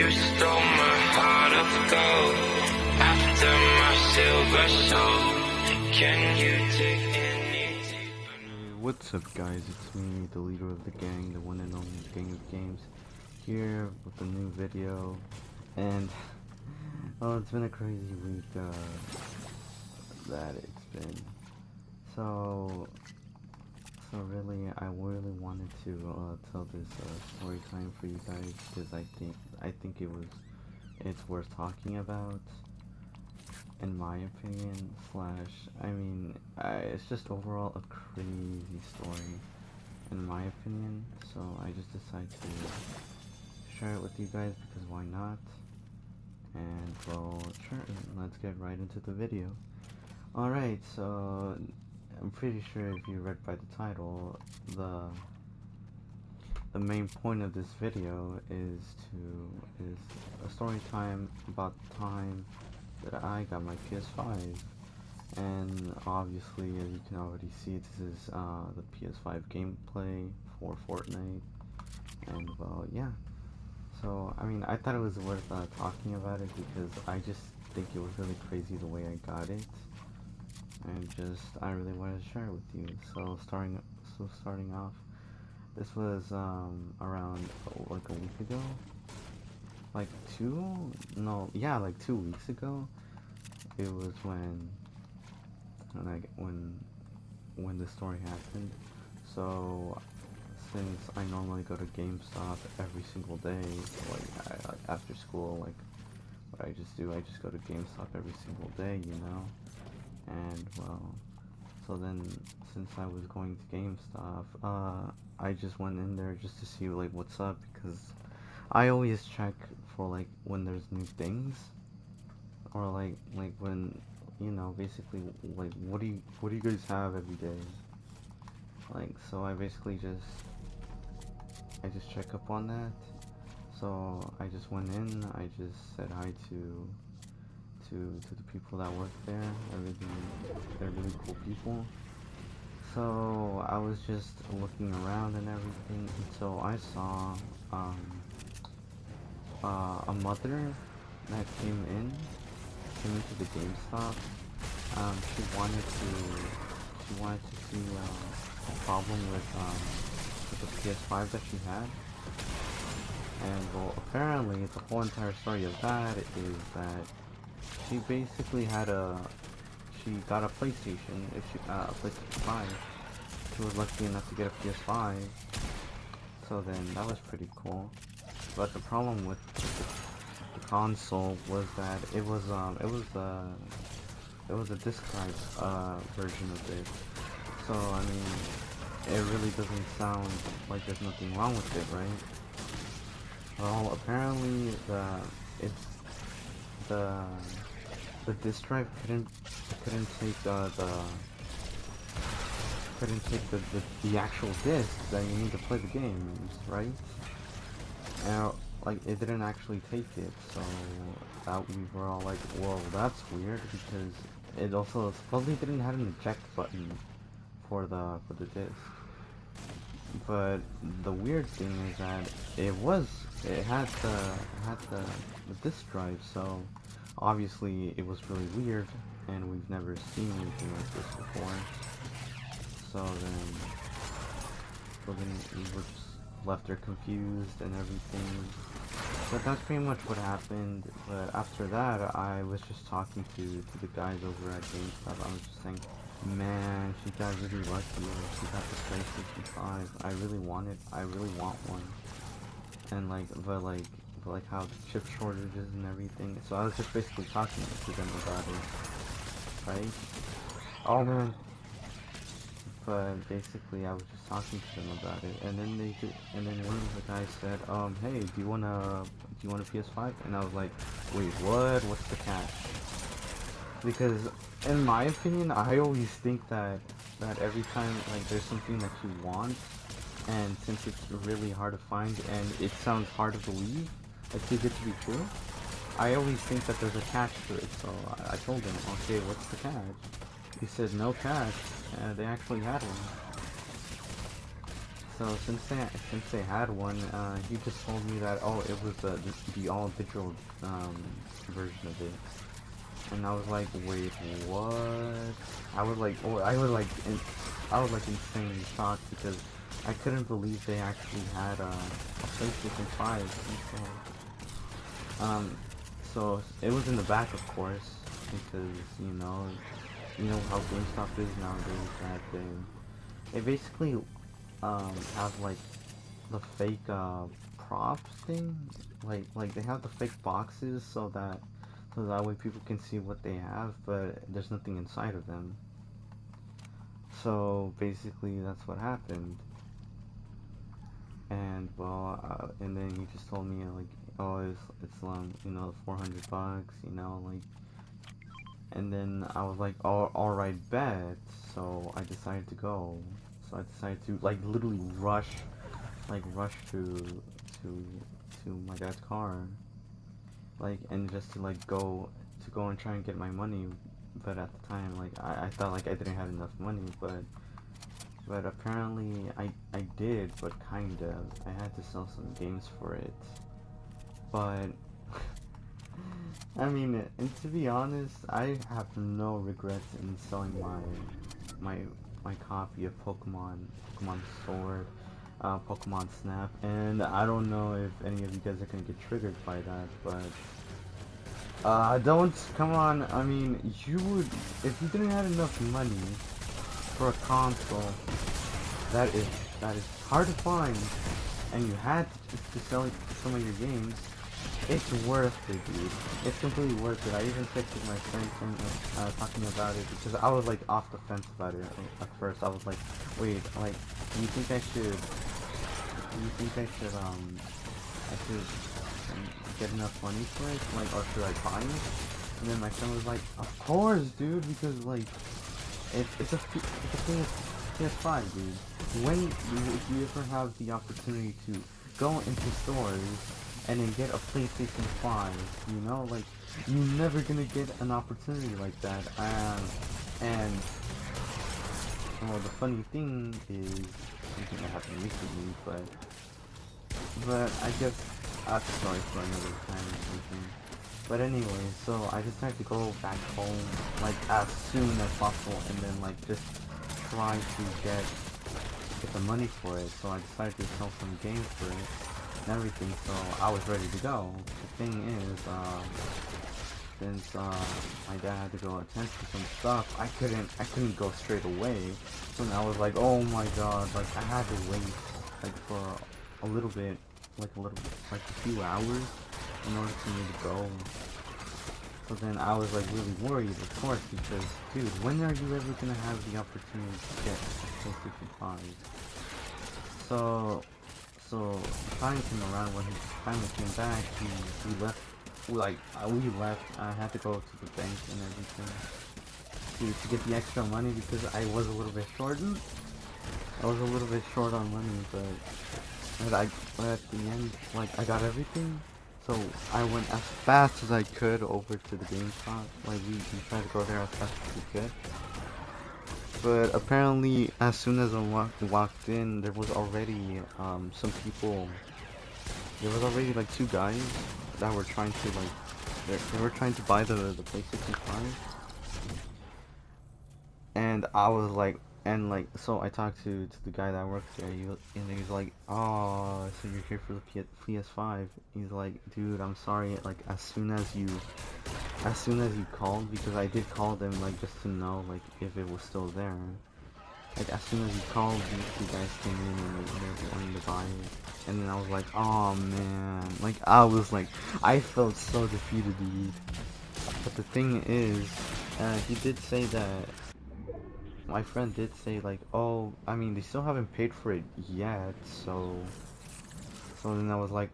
You stole my heart of gold after my silver soul. Can you take any deeper? What's up, guys? It's me, the leader of the gang, the one and only Gang of Games, here with a new video. And oh, it's been a crazy week that it's been. So really, I really wanted to tell this story time for you guys, because I think it's worth talking about, in my opinion. It's just overall a crazy story, in my opinion. So I just decided to share it with you guys, because why not? And well, sure, let's get right into the video. Alright, so I'm pretty sure if you read by the title, the main point of this video is a story time about the time that I got my PS5. And obviously, as you can already see, this is the PS5 gameplay for Fortnite. And well, yeah. So I thought it was worth talking about it, because I just think it was really crazy the way I got it. And I really wanted to share it with you. So starting off, this was around like a week ago, like 2 weeks ago. It was when the story happened. So since I normally go to GameStop every single day, like after school, like what I just do, I just go to GameStop every single day, you know. And well, so then since I was going to GameStop, I just went in there just to see like what's up, because I always check for like when there's new things, or like when, you know, basically like what do you guys have every day? Like, so I basically just check up on that. So I just went in, I just said hi to the people that work there. They're really cool people. So I was just looking around and everything, and so I saw a mother that came into the GameStop. She wanted to see a problem with the PS5 that she had. And well, apparently the whole entire story of that is that she basically she got a PlayStation, a PlayStation 5. She was lucky enough to get a PS5. So then that was pretty cool. But the problem with the console was that it was a disc drive version of it. So it really doesn't sound like there's nothing wrong with it, right? Well, apparently the disc drive couldn't take the actual disc that you need to play the games, right? And like it didn't actually take it, so that we were all like, whoa, that's weird, because it also supposedly didn't have an eject button for the disc. But the weird thing is that it had the disc drive, so obviously it was really weird, and we've never seen anything like this before. So then we were just left there confused and everything. But that's pretty much what happened. But after that, I was just talking to the guys over at GameStop. I was just saying, man, she got really lucky. She got the PlayStation 5. I really want one. And but how the chip shortages and everything. So I was just basically talking to them about it, right? Oh man. But basically, I was just talking to them about it, and then one of the guys said, hey, do you want a PS5? And I was like, wait, what? What's the catch? Because in my opinion, I always think that every time like there's something that you want, and since it's really hard to find and it sounds hard to believe, like too good to be true, I always think that there's a catch to it. So I told him, okay, what's the catch? He said no catch, and they actually had one. So since they had one, he just told me that it was the all digital version of it, and I was like, wait, what? I was like insanely shocked because I couldn't believe they actually had a PlayStation 5. And so it was in the back, of course, because you know how GameStop is nowadays. That they basically have like the fake props thing, like they have the fake boxes so that way people can see what they have, but there's nothing inside of them. So basically, that's what happened. And well, and then he just told me like, oh, it's $400, like. And then I was like, oh, all right, bet. So I decided to go. So I decided to like literally rush to my dad's car, like, and just to go and try and get my money. But at the time, like, I thought like I didn't have enough money, but apparently I did, but kind of. I had to sell some games for it. But I mean, and to be honest, I have no regrets in selling my my copy of Pokemon Sword, Pokemon Snap, and I don't know if any of you guys are gonna get triggered by that, but don't come on. I mean, you would if you didn't have enough money for a console that is hard to find, and you had to sell some of your games. It's worth it, dude. It's completely worth it. I even texted my friend talking about it because I was like off the fence about it at first. I was like, wait, like, do you think I should? Do you think I should get enough money for it? Like, or should I buy it? And then my friend was like, of course, dude, because like, it's a PS5, dude. If you ever have the opportunity to go into stores and then get a PlayStation 5, like, you're never gonna get an opportunity like that. And well, the funny thing is something that happened recently, but I guess that's a story for another time or something. But anyway, so I just had to go back home like as soon as possible, and then like just try to get the money for it. So I decided to sell some games for it and everything, so I was ready to go. The thing is, since my dad had to go attend to some stuff, I couldn't go straight away. So then I was like, oh my god, like I had to wait like for a little bit, like a few hours in order for me to go. So then I was like really worried, of course, because dude, when are you ever gonna have the opportunity to get a PlayStation 5? So time came around when he finally came back. We left, we left. I had to go to the bank and everything to get the extra money because I was a little bit short. I was a little bit short on money, but at the end, like, I got everything. So I went as fast as I could over to the GameStop. Like, we tried to go there as fast as we could. But apparently, as soon as I walked in, there was already some people. There was already like two guys that were trying to they were trying to buy the PlayStation 5, and I was like, so I talked to the guy that works there. And he's like, oh, so you're here for the PS5? He's like, dude, I'm sorry. Like, as soon as you called, because I did call them, like, just to know, like, if it was still there. Like, as soon as you called, these two guys came in and like, they were wanting to buy it. And then I was like, oh man. Like, I felt so defeated, dude. But the thing is, he did say that, my friend did say, like, oh, I mean, they still haven't paid for it yet, so then I was like,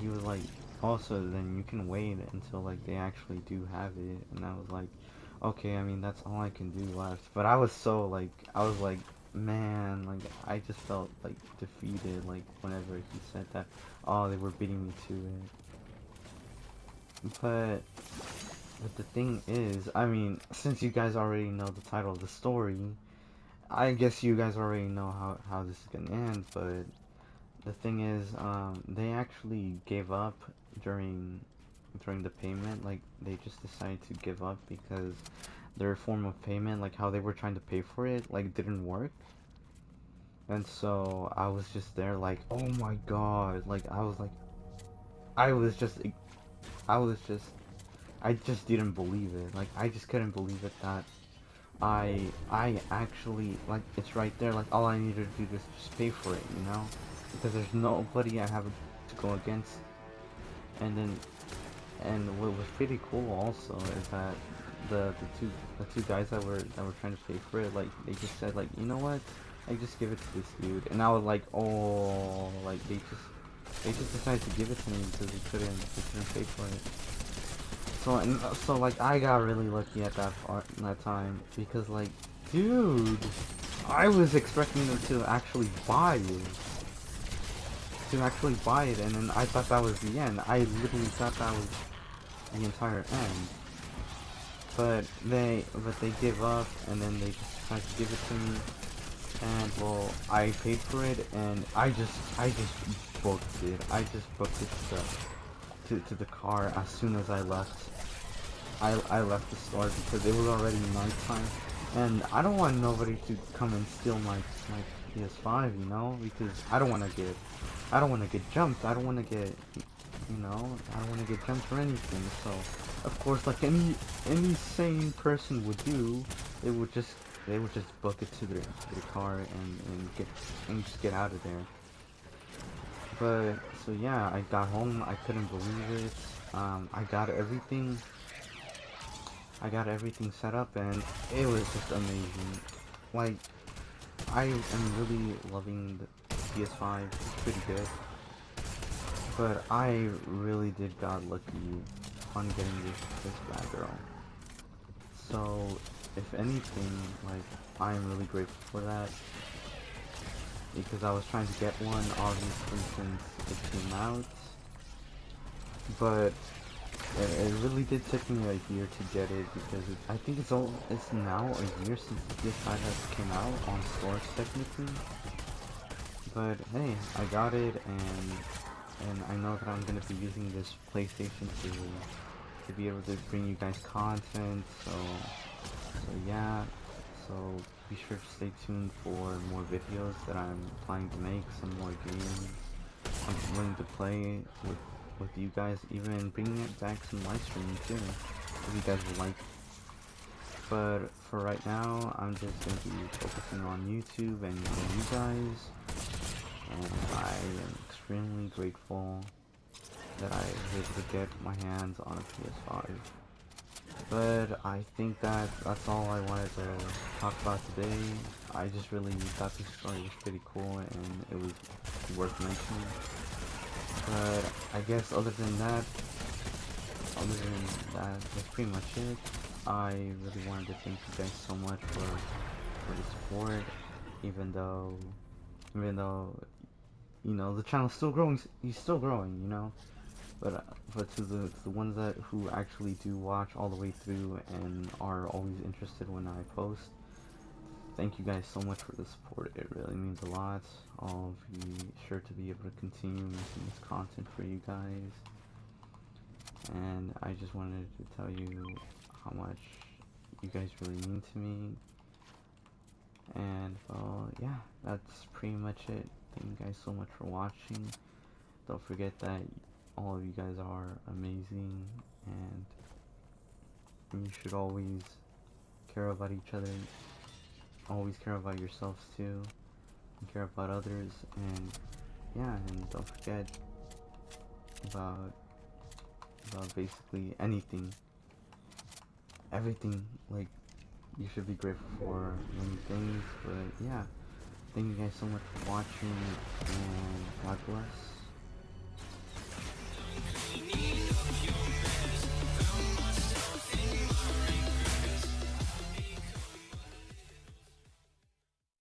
he was like, also, then you can wait until, like, they actually do have it. And I was like, okay, I mean, that's all I can do left. But I was so, like, man, like, I just felt, like, defeated, like, whenever he said that, oh, they were beating me to it. But the thing is, I mean, since you guys already know the title of the story, I guess you guys already know how this is gonna end, but the thing is, they actually gave up during the payment. Like, they just decided to give up because their form of payment, like how they were trying to pay for it, like didn't work. And so I was just there like, oh my god, like I was like, I was just, I was just, I just didn't believe it. Like I just couldn't believe it that I actually, like, it's right there. Like all I needed to do is just pay for it, you know, because there's nobody I have to go against. And then, and what was pretty cool also is that the two guys that were trying to pay for it, like they just said like, you know what, like just give it to this dude. And I was like, oh, like they just decided to give it to me because they couldn't pay for it. So and so like I got really lucky at that time because like, dude, I was expecting them to actually buy it. And then I thought that was the end. I literally thought that was the entire end. But they give up, and then they just tried to give it to me. And well, I paid for it, and I just booked it. I just booked it to the car as soon as I left. I left the store because it was already nighttime, and I don't want nobody to come and steal my PS5, you know, because I don't want to get jumped. I don't want to get, you know, I don't want to get jumped or anything. So, of course, like any sane person would do, they would just book it to their car and just get out of there. But so yeah, I got home. I couldn't believe it. I got everything. I got everything set up, and it was just amazing. Like, I am really loving the PS5. It's pretty good. But I really did got lucky on getting this bad girl. So, if anything, like, I am really grateful for that. Because I was trying to get one, obviously, since it came out. But it really did take me a year to get it because I think it's now a year since the PS5 has came out on stores technically. But hey, I got it, and I know that I'm gonna be using this PlayStation to be able to bring you guys content. So yeah, so be sure to stay tuned for more videos that I'm planning to make, some more games I'm willing to play with you guys, even bringing it back some live streaming too, if you guys would like. But for right now, I'm just going to be focusing on YouTube and you guys, and I am extremely grateful that I was able to get my hands on a PS5. But I think that's all I wanted to talk about today. I just really thought this story was pretty cool and it was worth mentioning. But I guess other than that, that's pretty much it. I really wanted to thank you guys so much for the support, even though you know the channel's still growing. He's still growing, you know. But to the ones that who actually do watch all the way through and are always interested when I post, thank you guys so much for the support. It really means a lot. I'll be sure to be able to continue making this content for you guys. And I just wanted to tell you how much you guys really mean to me. And well, yeah, that's pretty much it. Thank you guys so much for watching. Don't forget that all of you guys are amazing, and you should always care about each other. Always care about yourselves too, and care about others. And yeah, and don't forget about basically anything, everything. Like, you should be grateful for many things. But yeah, thank you guys so much for watching, and God bless.